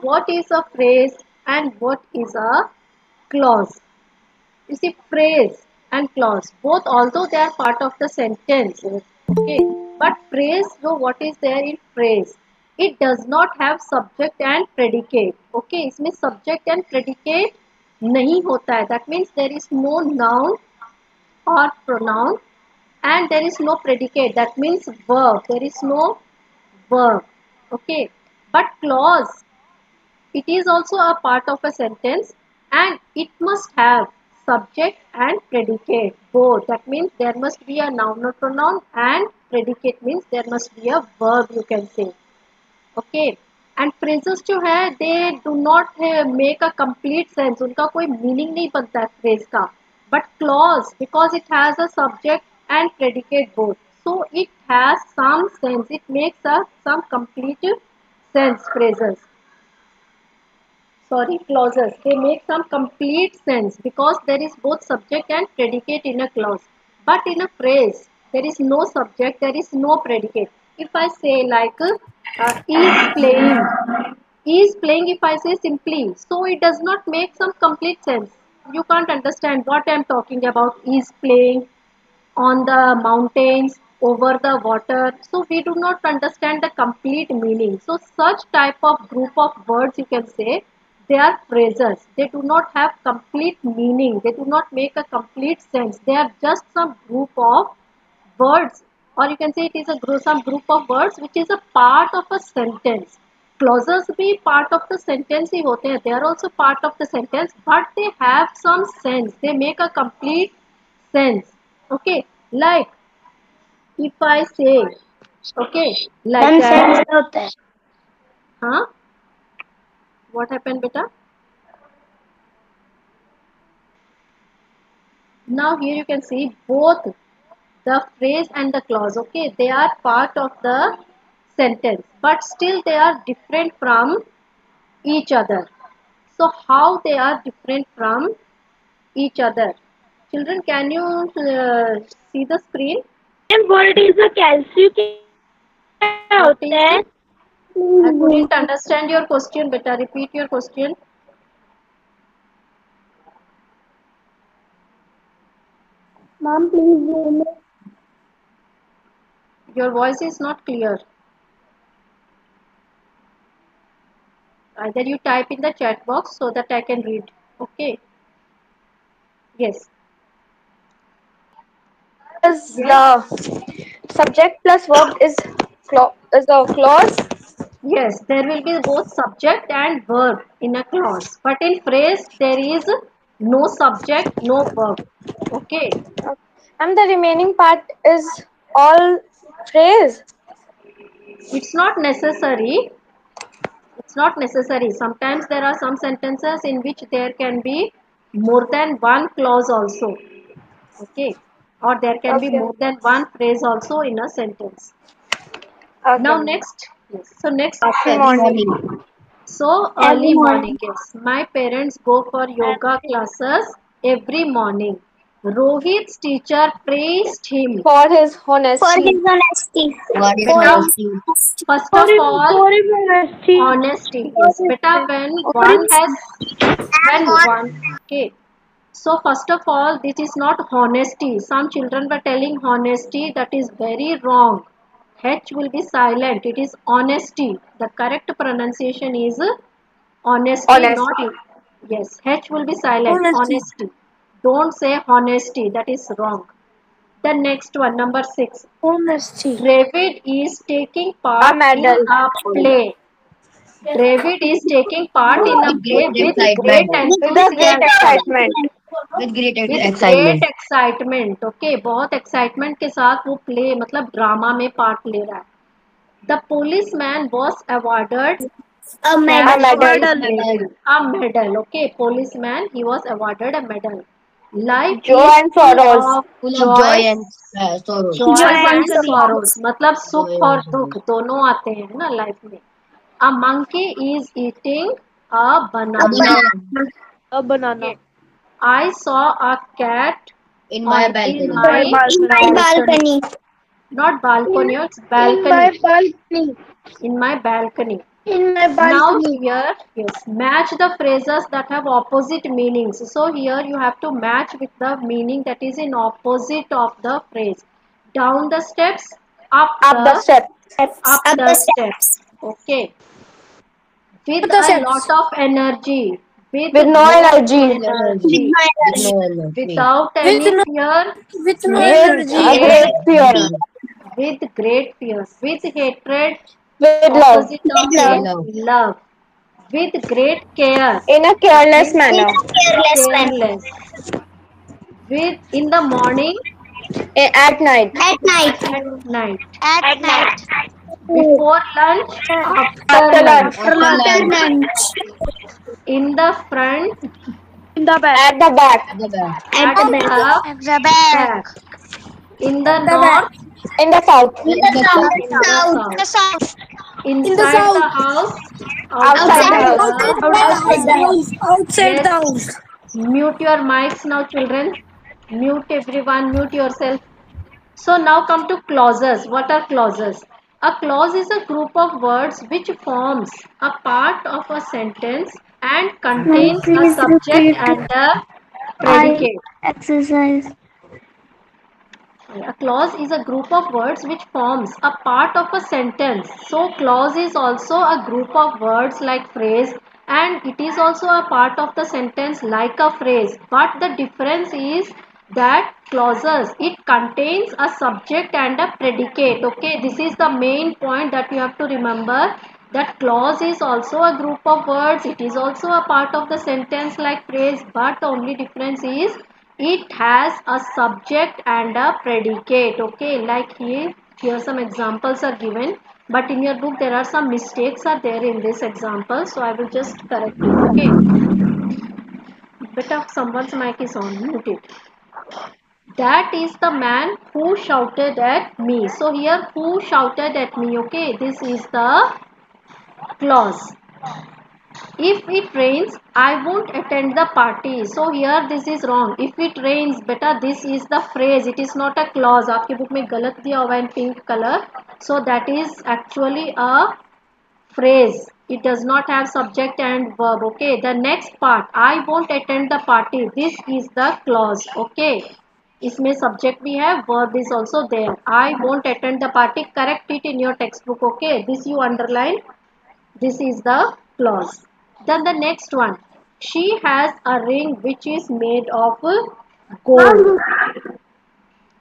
what is a phrase and what is a clause. You see, phrase and clause, both, although they are part of the sentence, okay, but phrase, so what is there in phrase? It does not have subject and predicate. Okay, इसमें subject and predicate नहीं होता है. That means there is no noun or pronoun, and there is no predicate. That means verb. There is no verb. Okay, but clause, it is also a part of a sentence, and it must have subject and predicate both. That means there must be a noun or pronoun, and predicate means there must be a verb, you can say. Okay, and phrases जो है they do not make a complete sense. उनका कोई meaning नहीं बनता है phrase का. But clause, because it has a subject and predicate both, so it has some sense. It makes some complete sense. Phrases, sorry, clauses, they make some complete sense because there is both subject and predicate in a clause. But in a phrase, there is no subject, there is no predicate. If I say like is playing, if I say simply, so it does not make some complete sense. You can't understand what I am talking about. Is playing on the mountains, over the water, so we do not understand the complete meaning. So such type of group of words, you can say, they are phrases. They do not have complete meaning, they do not make a complete sense. They are just some group of words, or you can say it is a group, some group of words which is a part of a sentence. Clauses भी part of the sentence ही होते हैं. They are also part of the sentence, but they have some sense. They make a complete sense. Okay, like if I say, okay, like that. होता है. Huh? What happened, beta? Now here you can see both the phrase and the clause. Okay, they are part of the sentence, but still they are different from each other. So how they are different from each other? Children, can you see the screen? And what is a calcium? क्या What होता is है? it? I couldn't understand your question, beta. Repeat your question. Mom, please. Your voice is not clear. Either you type in the chat box so that I can read. Okay. Yes. Is Yes. the subject plus verb is a clause. Yes, there will be both subject and verb in a clause. But in phrase, there is no subject, no verb. Okay. And the remaining part is all phrase. It's not necessary. It's not necessary. Sometimes there are some sentences in which there can be more than one clause also. Okay. Or there can be Okay. more than one phrase also in a sentence. Okay. Now next. Yes. So next. Early morning. So Every early morning, morning. yes. My parents go for yoga classes every morning. Rohit's teacher praised him. For his For honesty. his honesty. What is Beta, honesty? first of all, honesty. honesty. Yes, beta, when one, okay. So first of all, this is not honesty. Some children were telling honesty, that is very wrong. H will be silent. It is honesty. The correct pronunciation is honesty, not Honesty. yes. H will be silent. Honesty. Honesty. Don't say honesty. That is wrong. The next one, number 6. Honesty. David is taking A part in medal. a play. David is taking part in a With play great with great excitement. With a great enthusiasm. excitement. With great With great excitement. excitement. Okay, बहुत excitement के साथ वो play मतलब drama में part ले रहा है. The policeman was awarded A cash A medal. for his medal. bravery. A medal. Okay, policeman, he was awarded a medal. Life Joy is and full sorrows. of Full of joy joys, and sorrows. joys Joy and and sorrows. sorrows. मतलब Joy सुख और and दुख sorrows. दोनों आते हैं ना life में. A monkey is eating a A banana. banana A banana. Okay. I saw a cat in my in balcony. my In my balcony. not balcony, it's In my balcony. balcony. In my balcony. In my Now balcony. here, yes, match the phrases that have opposite meanings. So here you have to match with the meaning that is in opposite of the phrase. Down the steps, Up the steps. up the steps. Okay. With The a lot steps. of energy. With With no no energy. No energy. energy. With no energy. Without With any no fear. with no With a energy. great fear. With great fear. With hatred. With love. Opposite of With hate. love. Love. With great care. In a careless With manner. careless. With in the morning, At night. At night. at night. At night. Before lunch, after After lunch. lunch. After After lunch. lunch. In the front, In the back. At the back. At the back. At the back. At the back. back. In the At the back. north, In the south. In In the south. in the In the south. south. In the Inside south. the house, Outside outside the house. the Outside the house. Outside the yes. house. Mute your mics now, children. Mute everyone, mute yourself. So now come to clauses. What are clauses? A clause is a group of words which forms a part of a sentence and contains a Please subject repeat. and a I predicate. exercise. A clause is a group of words which forms a part of a sentence. So clause is also a group of words like phrase, and it is also a part of the sentence like a phrase. But the difference is that clauses, it contains a subject and a predicate. Okay, this is the main point that you have to remember, that clause is also a group of words. It is also a part of the sentence like phrase, but the only difference is it has a subject and a predicate. Okay, like here some examples are given, but in your book there are some mistakes are there in this example, so I will just correct it. Okay, better someone's mic is on, mute it. That is the man who shouted at me. So here who shouted at me. Okay, this is the clause. If it rains, I won't attend the party. So here this is wrong. If it rains, beta, this is the phrase. It is not a clause. आपके book में गलत दिया हुआ है in pink color. So that is actually a phrase. It does not have subject and verb. Okay. The next part, I won't attend the party. This is the clause. Okay. इसमें subject भी है, verb is also there. I won't attend the party. Correct it in your textbook. Okay. This you underline. This is the clause. Then the next one. She has a ring which is made of gold.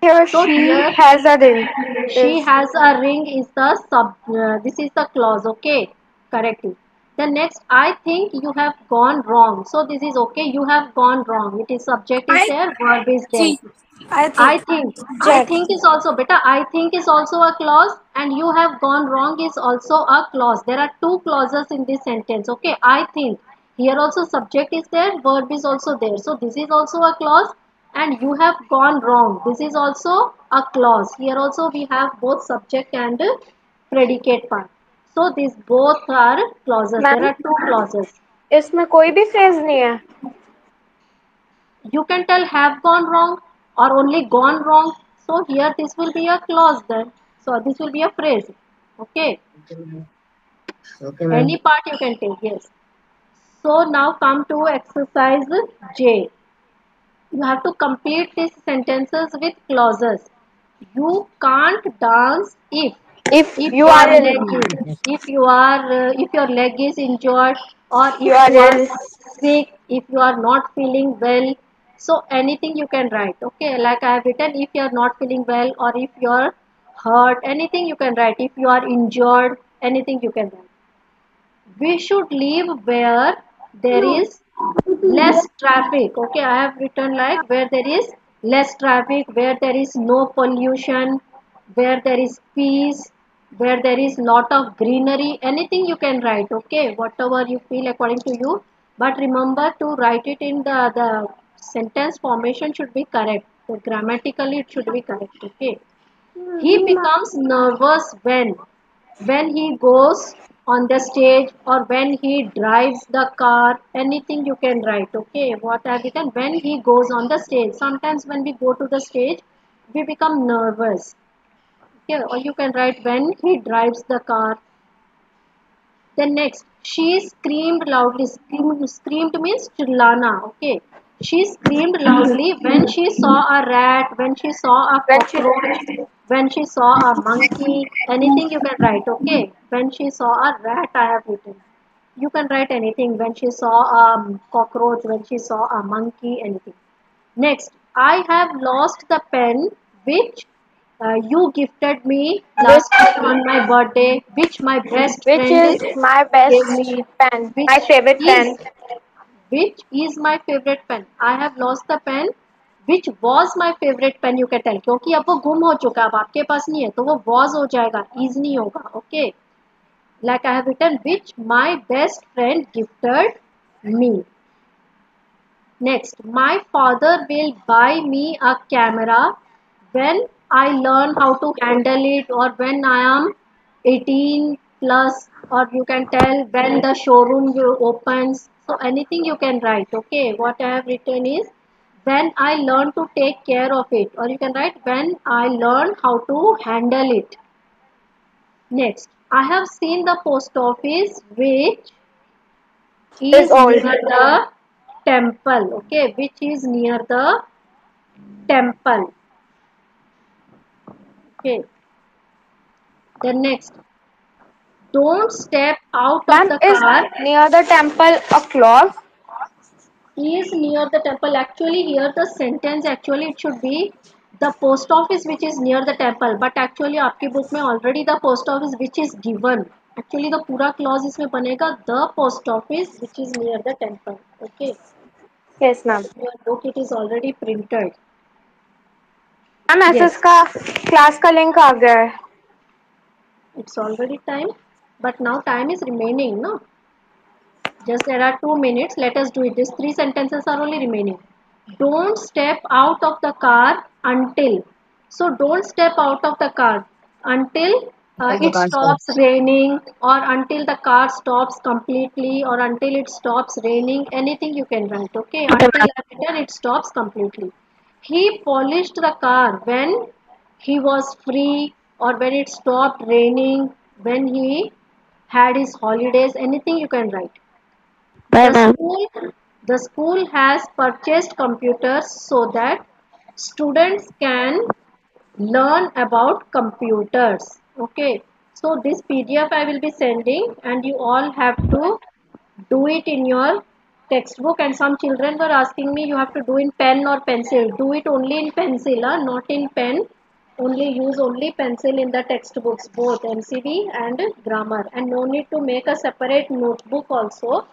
Here So she here has a ring. she has a ring is the this is the clause. Okay, correct it. The next, I think you have gone wrong. So this is okay. You have gone wrong. It is subject is there, verb is there. I think. I think is also better. I think is also a clause, and you have gone wrong is also a clause. There are two clauses in this sentence. Okay. I think. Here also subject is there, verb is also there. So this is also a clause, and you have gone wrong. This is also a clause. Here also we have both subject and predicate part. So these both are clauses. There Ma'am, are two clauses. इसमें कोई भी phrase नहीं है. You can tell have gone wrong or only gone wrong. So here this will be a clause then. So this will be a phrase. Okay. Okay, ma'am. Any part you can take. Yes. So now come to exercise J. You have to complete these sentences with clauses. You can't dance If if you your are leg ill, is if your leg is injured, or if you are you are ill. sick, if you are not feeling well, so anything you can write. Okay, like I have written, if you are not feeling well, or if you are hurt, anything you can write. If you are injured, anything you can write. We should live where there is less traffic. Okay, I have written like where there is less traffic, where there is no pollution, where there is peace, where there is lot of greenery. Anything you can write. Okay, whatever you feel according to you, but remember to write it in the sentence formation should be correct. So grammatically it should be correct. Okay. He becomes nervous when he goes on the stage, or when he drives the car. Anything you can write. Okay, what I've written, when he goes on the stage. Sometimes when we go to the stage, we become nervous. Okay, or you can write when he drives the car, Then next, she screamed loudly. Screamed means chillana. Okay. She screamed loudly when she saw a rat, when she saw a When she cockroach, when she saw a monkey. Anything you can write. Okay. When she saw a rat, I have written. You can write anything. When she saw a cockroach, when she saw a monkey, anything. Next, I have lost the pen which you gifted me which last year on my birthday, which my best which friend is my gave best me, pen, my which favorite is pen. which is my favorite pen. I have lost the pen which was my favorite pen. You can tell क्योंकि अब वो गुम हो चुका है, अब आपके पास नहीं है तो वो was हो जाएगा, is नहीं होगा. Okay, like I have written which my best friend gifted me. Next, my father will buy me a camera when I learn how to handle it, or when I am 18 plus, or you can tell when the showroom opens. So anything you can write. Okay, what I have written is when I learn to take care of it, or you can write when I learn how to handle it. Next, I have seen the post office which Is is old. near the temple. Okay, which is near the temple. Okay, the next, don't step out of Ma'am, the is car. near the temple a clause? Is near the temple. Actually here the sentence actually it should be the post office which is near the temple, but actually आपकी book में already the post office which is given. Actually the पूरा clause इसमें बनेगा the post office which is near the temple. Okay, Yes, but ma'am. in your book it is already printed. Ma'am ऐसे Yes, इसका class का link आ गया है. it's already time, but now time is remaining, no? Just there are 2 minutes. Let us do it. These three sentences are only remaining. Don't step out of the car until. So don't step out of the car until Till the it car stops stops. raining, or until the car stops completely, or until it stops raining. Anything you can write. Okay. Until after it stops completely. He polished the car when he was free, or when it stopped raining, when he had his holidays. Anything you can write. Bye, The ma'am. school, the school has purchased computers so that students can learn about computers. Okay, so this PDF I will be sending, and you all have to do it in your textbook. And some children were asking me, you have to do in pen or pencil. Do it only in pencil, not in pen. Only use only pencil in the textbooks, both MCV and grammar, and no need to make a separate notebook also.